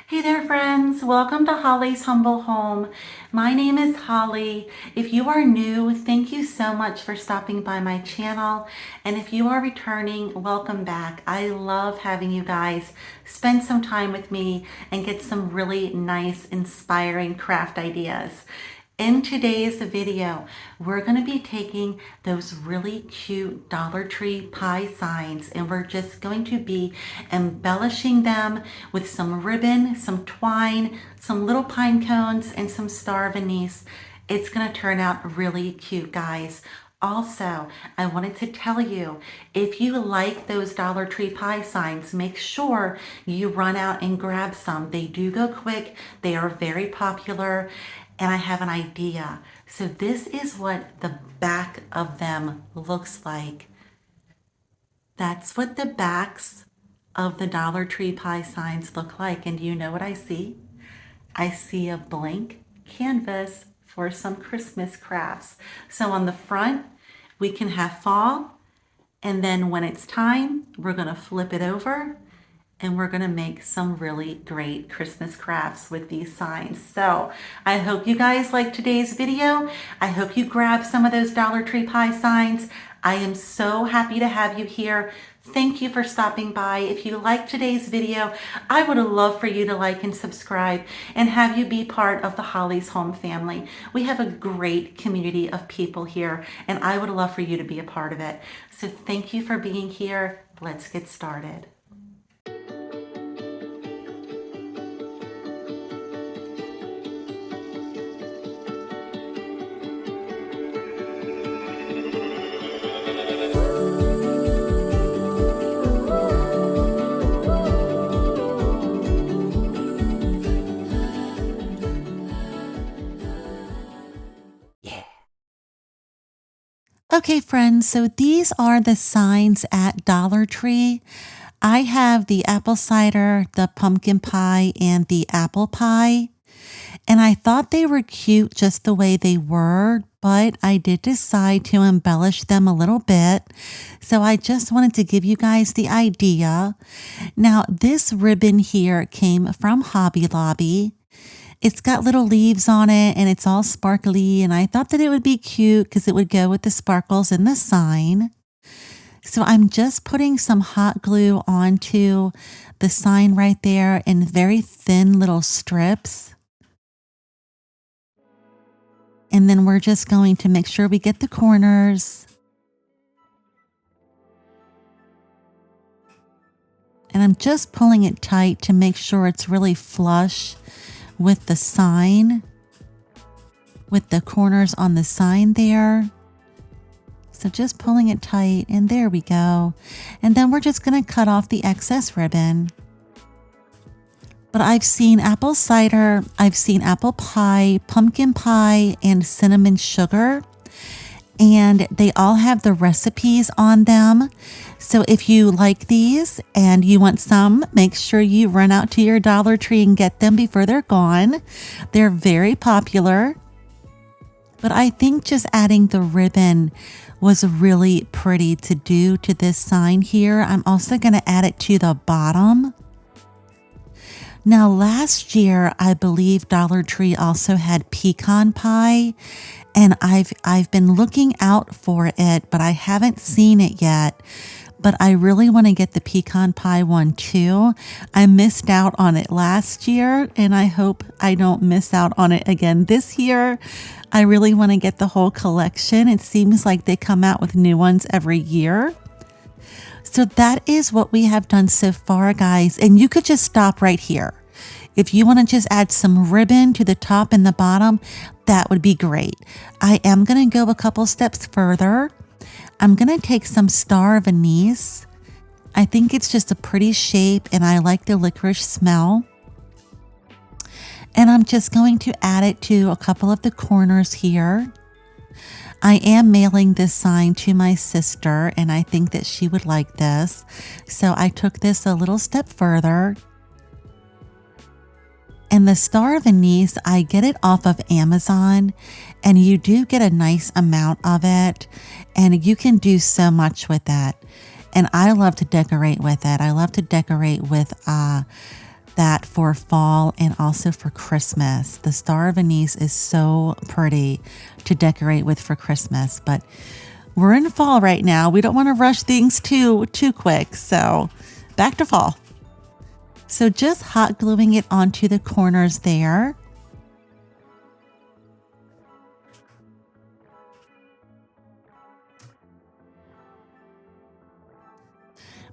Hey there, friends. Welcome to Holly's Humble Home. My name is Holly. If you are new, thank you so much for stopping by my channel. And if you are returning, welcome back. I love having you guys spend some time with me and get some really nice, inspiring craft ideas. In today's video, we're going to be taking those really cute Dollar Tree pie signs and we're just going to be embellishing them with some ribbon, some twine, some little pine cones, and some star of anise. It's going to turn out really cute, guys. Also, I wanted to tell you, if you like those Dollar Tree pie signs, make sure you run out and grab some. They do go quick. They are very popular. And I have an idea. So this is what the back of them looks like. That's what the backs of the Dollar Tree pie signs look like. And do you know what I see? I see a blank canvas for some Christmas crafts. So on the front, we can have fall. And then when it's time, we're going to flip it over and we're going to make some really great Christmas crafts with these signs. So I hope you guys like today's video. I hope you grab some of those Dollar Tree pie signs. I am so happy to have you here. Thank you for stopping by. If you like today's video, I would love for you to like and subscribe and have you be part of the Holly's Home family. We have a great community of people here and I would love for you to be a part of it. So thank you for being here. Let's get started. Okay, friends, so these are the signs at Dollar Tree. I have the apple cider, the pumpkin pie, and the apple pie. And I thought they were cute just the way they were, but I did decide to embellish them a little bit. So I just wanted to give you guys the idea. Now, this ribbon here came from Hobby Lobby. It's got little leaves on it and it's all sparkly, and I thought that it would be cute because it would go with the sparkles in the sign. So I'm just putting some hot glue onto the sign right there in very thin little strips. And then we're just going to make sure we get the corners. And I'm just pulling it tight to make sure it's really flush with the sign, with the corners on the sign there. So just pulling it tight, and there we go. And then we're just going to cut off the excess ribbon. But I've seen apple cider, I've seen apple pie, pumpkin pie, and cinnamon sugar. And they all have the recipes on them. So if you like these and you want some, make sure you run out to your Dollar Tree and get them before they're gone. They're very popular. But I think just adding the ribbon was really pretty to do to this sign here. I'm also going to add it to the bottom. Now, last year, I believe Dollar Tree also had pecan pie, and I've been looking out for it, but I haven't seen it yet. But I really want to get the pecan pie one too. I missed out on it last year, and I hope I don't miss out on it again this year. I really want to get the whole collection. It seems like they come out with new ones every year. So that is what we have done so far, guys. And you could just stop right here. If you want to just add some ribbon to the top and the bottom, that would be great. I am going to go a couple steps further. I'm going to take some star of anise. I think it's just a pretty shape and I like the licorice smell. And I'm just going to add it to a couple of the corners here. I am mailing this sign to my sister and I think that she would like this. So I took this a little step further. And the star of anise, I get it off of Amazon, and you do get a nice amount of it, and you can do so much with that. And I love to decorate with it. I love to decorate with that for fall and also for Christmas. The Star of Anise is so pretty to decorate with for Christmas, but we're in fall right now. We don't want to rush things too quick. So back to fall. So just hot gluing it onto the corners there.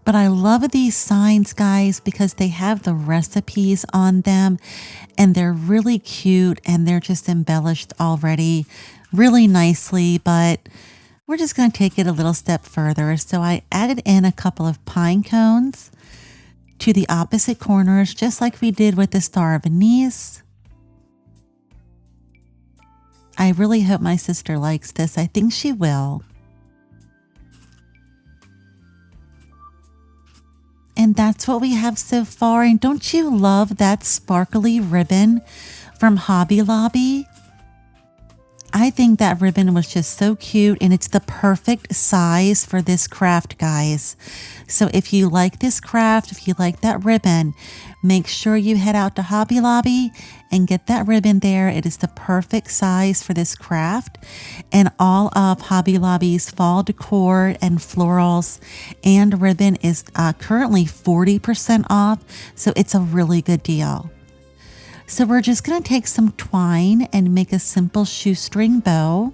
But I love these signs, guys, because they have the recipes on them and they're really cute and they're just embellished already really nicely. But we're just going to take it a little step further. So I added in a couple of pine cones to the opposite corners, just like we did with the Star of Anise. I really hope my sister likes this. I think she will. And that's what we have so far. And don't you love that sparkly ribbon from Hobby Lobby? I think that ribbon was just so cute and it's the perfect size for this craft, guys. So if you like this craft, if you like that ribbon, make sure you head out to Hobby Lobby and get that ribbon there. It is the perfect size for this craft. And all of Hobby Lobby's fall decor and florals and ribbon is currently 40% off. So it's a really good deal. So we're just going to take some twine and make a simple shoestring bow.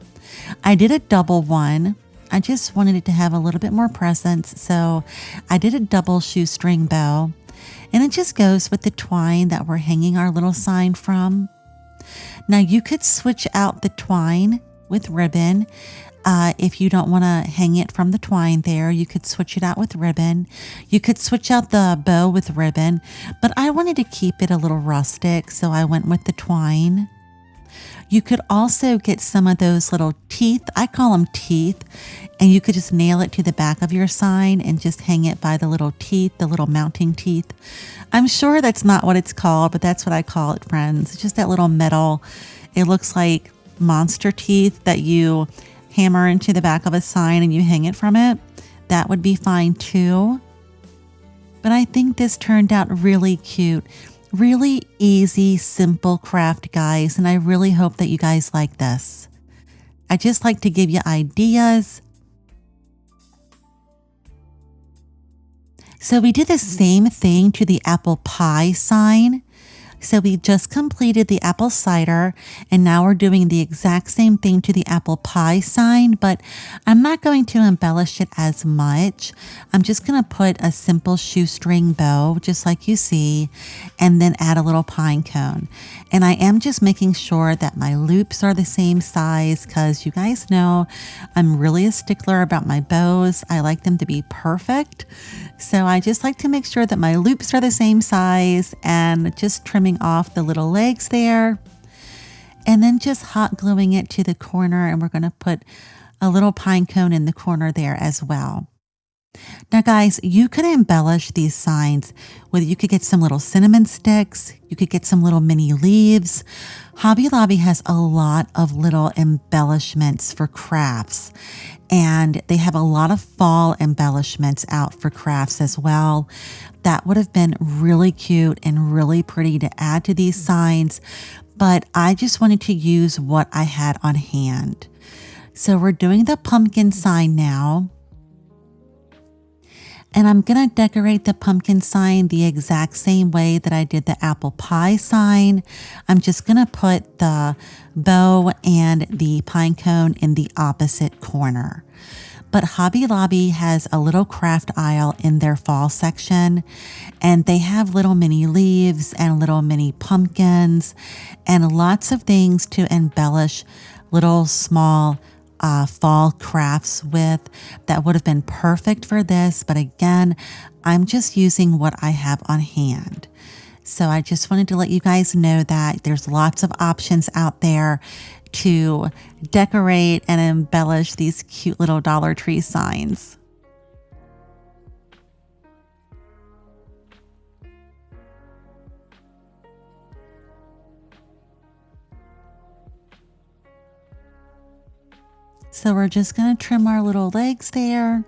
I did a double one. I just wanted it to have a little bit more presence. So I did a double shoestring bow. And it just goes with the twine that we're hanging our little sign from. Now you could switch out the twine with ribbon. If you don't want to hang it from the twine there, you could switch it out with ribbon. You could switch out the bow with ribbon, but I wanted to keep it a little rustic, so I went with the twine. You could also get some of those little teeth, I call them teeth, and you could just nail it to the back of your sign and just hang it by the little teeth, the little mounting teeth. I'm sure that's not what it's called, but that's what I call it, friends. It's just that little metal, it looks like monster teeth that you hammer into the back of a sign and you hang it from it. That would be fine too. But I think this turned out really cute. Really easy, simple craft, guys. And I really hope that you guys like this. I just like to give you ideas. So we did the same thing to the apple pie sign. So we just completed the apple cider and now we're doing the exact same thing to the apple pie sign, but I'm not going to embellish it as much. I'm just going to put a simple shoestring bow, just like you see, and then add a little pine cone. And I am just making sure that my loops are the same size because you guys know I'm really a stickler about my bows. I like them to be perfect. So I just like to make sure that my loops are the same size and just trimming off the little legs there. And then just hot gluing it to the corner, and we're going to put a little pine cone in the corner there as well. Now guys, you could embellish these signs with, you could get some little cinnamon sticks, you could get some little mini leaves. Hobby Lobby has a lot of little embellishments for crafts, and they have a lot of fall embellishments out for crafts as well. That would have been really cute and really pretty to add to these signs, but I just wanted to use what I had on hand. So we're doing the pumpkin sign now. And I'm going to decorate the pumpkin sign the exact same way that I did the apple pie sign. I'm just going to put the bow and the pine cone in the opposite corner. But Hobby Lobby has a little craft aisle in their fall section, and they have little mini leaves and little mini pumpkins and lots of things to embellish little small fall crafts with that would have been perfect for this. But again, I'm just using what I have on hand. So I just wanted to let you guys know that there's lots of options out there to decorate and embellish these cute little Dollar Tree signs. So we're just going to trim our little legs there.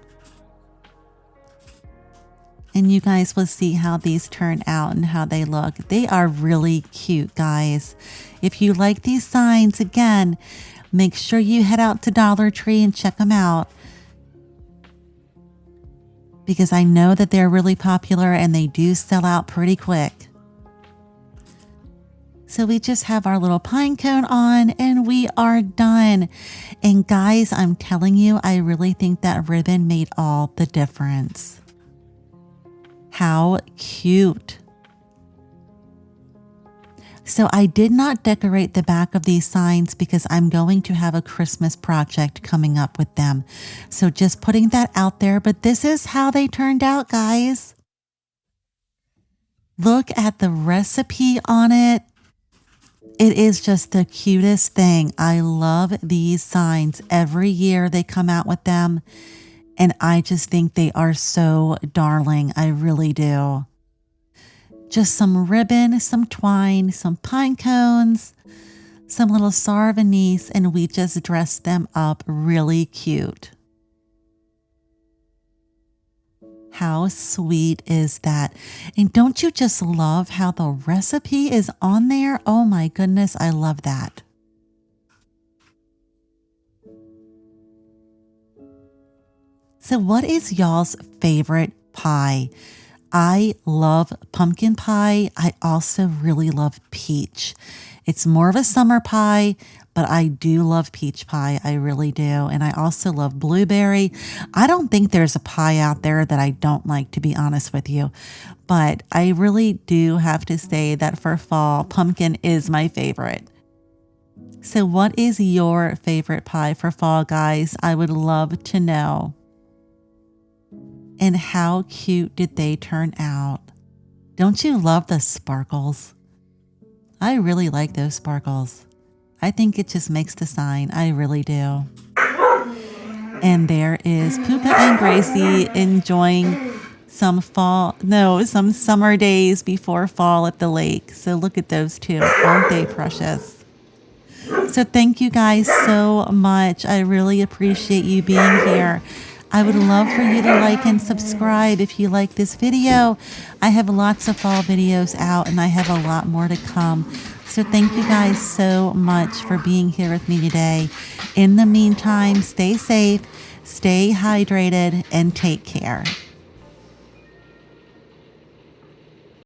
And you guys will see how these turn out and how they look. They are really cute, guys. If you like these signs, again, make sure you head out to Dollar Tree and check them out, because I know that they're really popular and they do sell out pretty quick. So we just have our little pine cone on and we are done. And guys, I'm telling you, I really think that ribbon made all the difference. How cute. So I did not decorate the back of these signs because I'm going to have a Christmas project coming up with them. So just putting that out there, but this is how they turned out, guys. Look at the recipe on it. It is just the cutest thing. I love these signs. Every year they come out with them, and I just think they are so darling. I really do. Just some ribbon, some twine, some pine cones, some little Sar of Anise, and we just dressed them up really cute. How sweet is that? And don't you just love how the recipe is on there? Oh my goodness, I love that. So what is y'all's favorite pie? I love pumpkin pie. I also really love peach. It's more of a summer pie, but I do love peach pie. I really do. And I also love blueberry. I don't think there's a pie out there that I don't like, to be honest with you. But I really do have to say that for fall, pumpkin is my favorite. So what is your favorite pie for fall, guys? I would love to know. And how cute did they turn out? Don't you love the sparkles? I really like those sparkles. I think it just makes the sign. I really do. And there is Puka and Gracie enjoying some summer days before fall at the lake. So look at those two. Aren't they precious? So thank you guys so much. I really appreciate you being here. I would love for you to like and subscribe if you like this video. I have lots of fall videos out and I have a lot more to come. So thank you guys so much for being here with me today. In the meantime, stay safe, stay hydrated, and take care.